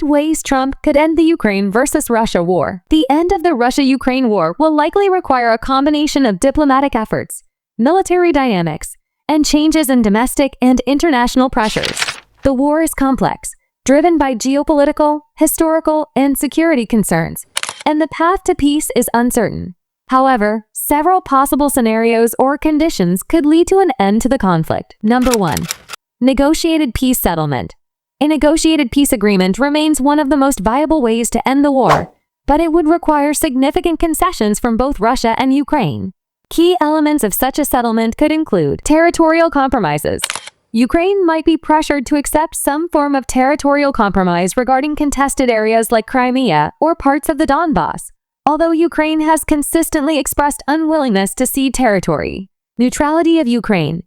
8 ways Trump could end the Ukraine versus Russia war. The end of the Russia-Ukraine war will likely require a combination of diplomatic efforts, military dynamics, and changes in domestic and international pressures. The war is complex, driven by geopolitical, historical, and security concerns, and the path to peace is uncertain. However, several possible scenarios or conditions could lead to an end to the conflict. Number 1. Negotiated peace settlement. A negotiated peace agreement remains one of the most viable ways to end the war, but it would require significant concessions from both Russia and Ukraine. Key elements of such a settlement could include territorial compromises. Ukraine might be pressured to accept some form of territorial compromise regarding contested areas like Crimea or parts of the Donbass, although Ukraine has consistently expressed unwillingness to cede territory. Neutrality of Ukraine.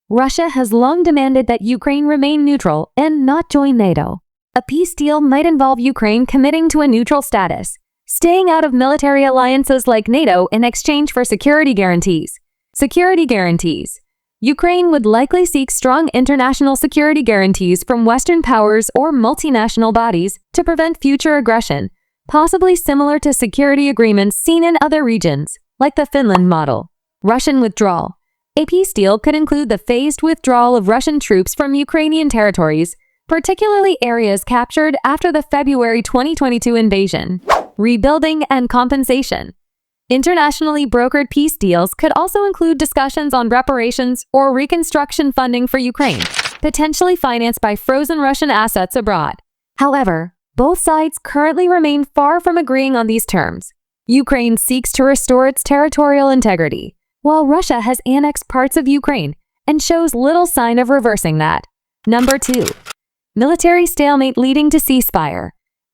Russia has long demanded that Ukraine remain neutral and not join NATO. A peace deal might involve Ukraine committing to a neutral status, staying out of military alliances like NATO in exchange for security guarantees. Security guarantees. Ukraine would likely seek strong international security guarantees from Western powers or multinational bodies to prevent future aggression, possibly similar to security agreements seen in other regions, like the Finland model. Russian withdrawal. A peace deal could include the phased withdrawal of Russian troops from Ukrainian territories, particularly areas captured after the February 2022 invasion. Rebuilding and compensation. Internationally brokered peace deals could also include discussions on reparations or reconstruction funding for Ukraine, potentially financed by frozen Russian assets abroad. However, both sides currently remain far from agreeing on these terms. Ukraine seeks to restore its territorial integrity, while Russia has annexed parts of Ukraine and shows little sign of reversing that. Number 2. Military stalemate leading to ceasefire.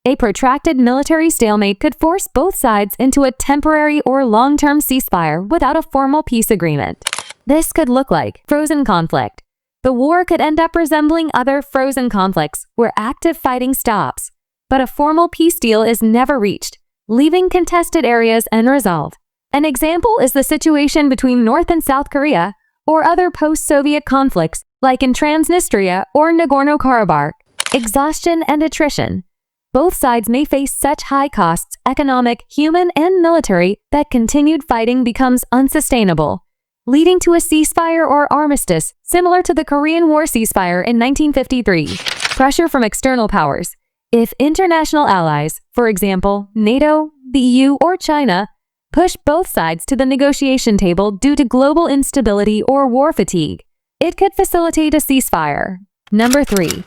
A protracted military stalemate could force both sides into a temporary or long-term ceasefire without a formal peace agreement. This could look like frozen conflict. The war could end up resembling other frozen conflicts where active fighting stops, but a formal peace deal is never reached, leaving contested areas unresolved. An example is the situation between North and South Korea or other post-Soviet conflicts like in Transnistria or Nagorno-Karabakh. Exhaustion and attrition. Both sides may face such high costs, economic, human, and military, that continued fighting becomes unsustainable, leading to a ceasefire or armistice similar to the Korean War ceasefire in 1953. Pressure from external powers. If international allies, for example, NATO, the EU, or China, push both sides to the negotiation table due to global instability or war fatigue, it could facilitate a ceasefire. Number 3.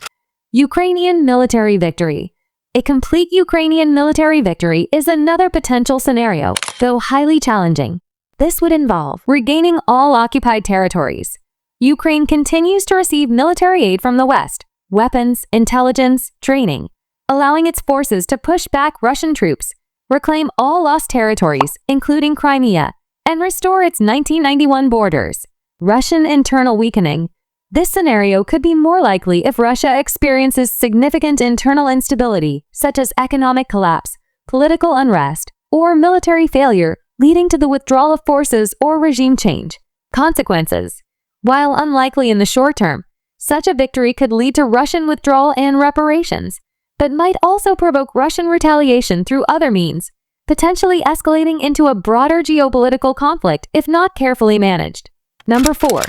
Ukrainian military victory. A complete Ukrainian military victory is another potential scenario, though highly challenging. This would involve regaining all occupied territories. Ukraine continues to receive military aid from the West, weapons, intelligence, training, allowing its forces to push back Russian troops, reclaim all lost territories, including Crimea, and restore its 1991 borders. Russian internal weakening. This scenario could be more likely if Russia experiences significant internal instability, such as economic collapse, political unrest, or military failure, leading to the withdrawal of forces or regime change. Consequences. While unlikely in the short term, such a victory could lead to Russian withdrawal and reparations, but might also provoke Russian retaliation through other means, potentially escalating into a broader geopolitical conflict if not carefully managed. Number 4.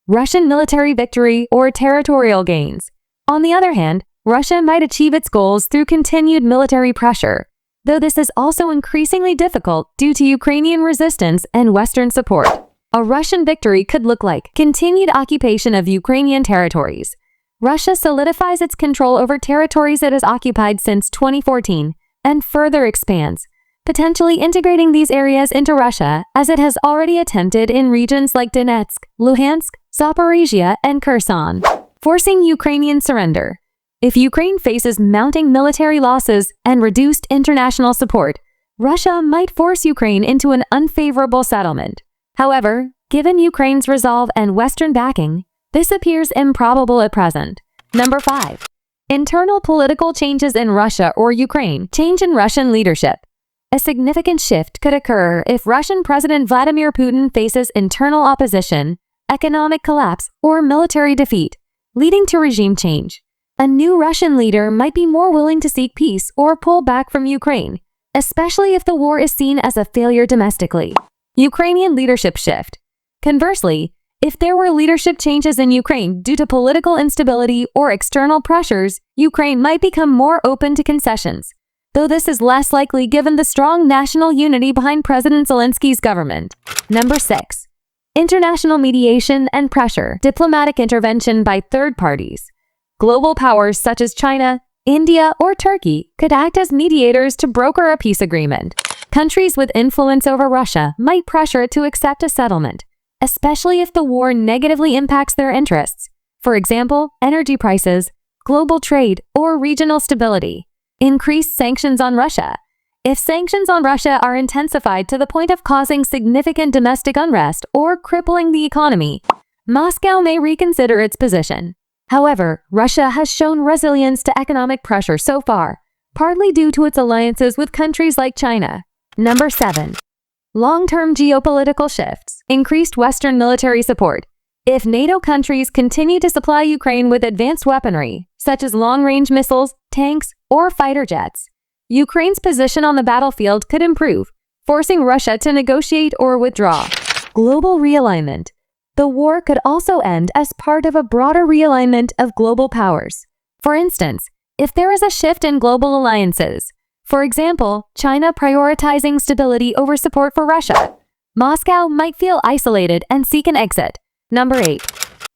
Russian military victory or territorial gains. On the other hand, Russia might achieve its goals through continued military pressure, though this is also increasingly difficult due to Ukrainian resistance and Western support. A Russian victory could look like continued occupation of Ukrainian territories. Russia solidifies its control over territories it has occupied since 2014 and further expands, potentially integrating these areas into Russia as it has already attempted in regions like Donetsk, Luhansk, Zaporizhia, and Kherson, forcing Ukrainian surrender. If Ukraine faces mounting military losses and reduced international support, Russia might force Ukraine into an unfavorable settlement. However, given Ukraine's resolve and Western backing, this appears improbable at present. Number 5. Internal political changes in Russia or Ukraine. Change in Russian leadership. A significant shift could occur if Russian President Vladimir Putin faces internal opposition, economic collapse, or military defeat, leading to regime change. A new Russian leader might be more willing to seek peace or pull back from Ukraine, especially if the war is seen as a failure domestically. Ukrainian leadership shift. Conversely, if there were leadership changes in Ukraine due to political instability or external pressures, Ukraine might become more open to concessions, though this is less likely given the strong national unity behind President Zelensky's government. Number 6. International mediation and pressure. Diplomatic intervention by third parties. Global powers such as China, India, or Turkey could act as mediators to broker a peace agreement. Countries with influence over Russia might pressure it to accept a settlement, especially if the war negatively impacts their interests. For example, energy prices, global trade, or regional stability. Increased sanctions on Russia. If sanctions on Russia are intensified to the point of causing significant domestic unrest or crippling the economy, Moscow may reconsider its position. However, Russia has shown resilience to economic pressure so far, partly due to its alliances with countries like China. Number 7. Long-term geopolitical shifts. Increased Western military support. If NATO countries continue to supply Ukraine with advanced weaponry, such as long-range missiles, tanks, or fighter jets, Ukraine's position on the battlefield could improve, forcing Russia to negotiate or withdraw. Global realignment. The war could also end as part of a broader realignment of global powers. For instance, if there is a shift in global alliances, for example, China prioritizing stability over support for Russia, Moscow might feel isolated and seek an exit. Number 8.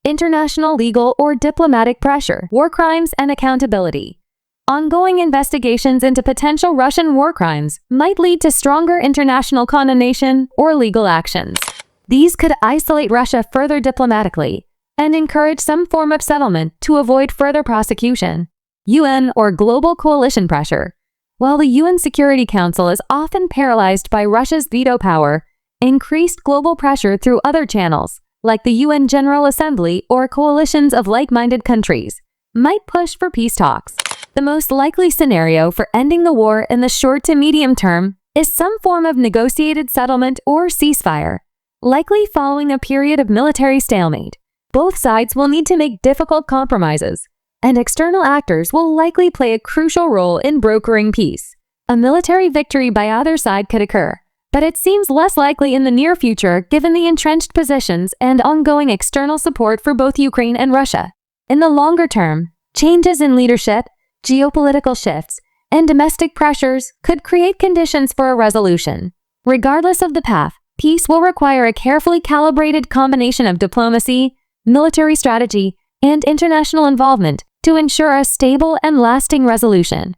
International legal or diplomatic pressure. War crimes and accountability. Ongoing investigations into potential Russian war crimes might lead to stronger international condemnation or legal actions. These could isolate Russia further diplomatically and encourage some form of settlement to avoid further prosecution. UN or global coalition pressure. While the UN Security Council is often paralyzed by Russia's veto power, increased global pressure through other channels, like the UN General Assembly or coalitions of like-minded countries, might push for peace talks. The most likely scenario for ending the war in the short to medium term is some form of negotiated settlement or ceasefire, likely following a period of military stalemate. Both sides will need to make difficult compromises, and external actors will likely play a crucial role in brokering peace. A military victory by either side could occur, but it seems less likely in the near future given the entrenched positions and ongoing external support for both Ukraine and Russia. In the longer term, changes in leadership, geopolitical shifts, and domestic pressures could create conditions for a resolution. Regardless of the path, peace will require a carefully calibrated combination of diplomacy, military strategy, and international involvement to ensure a stable and lasting resolution.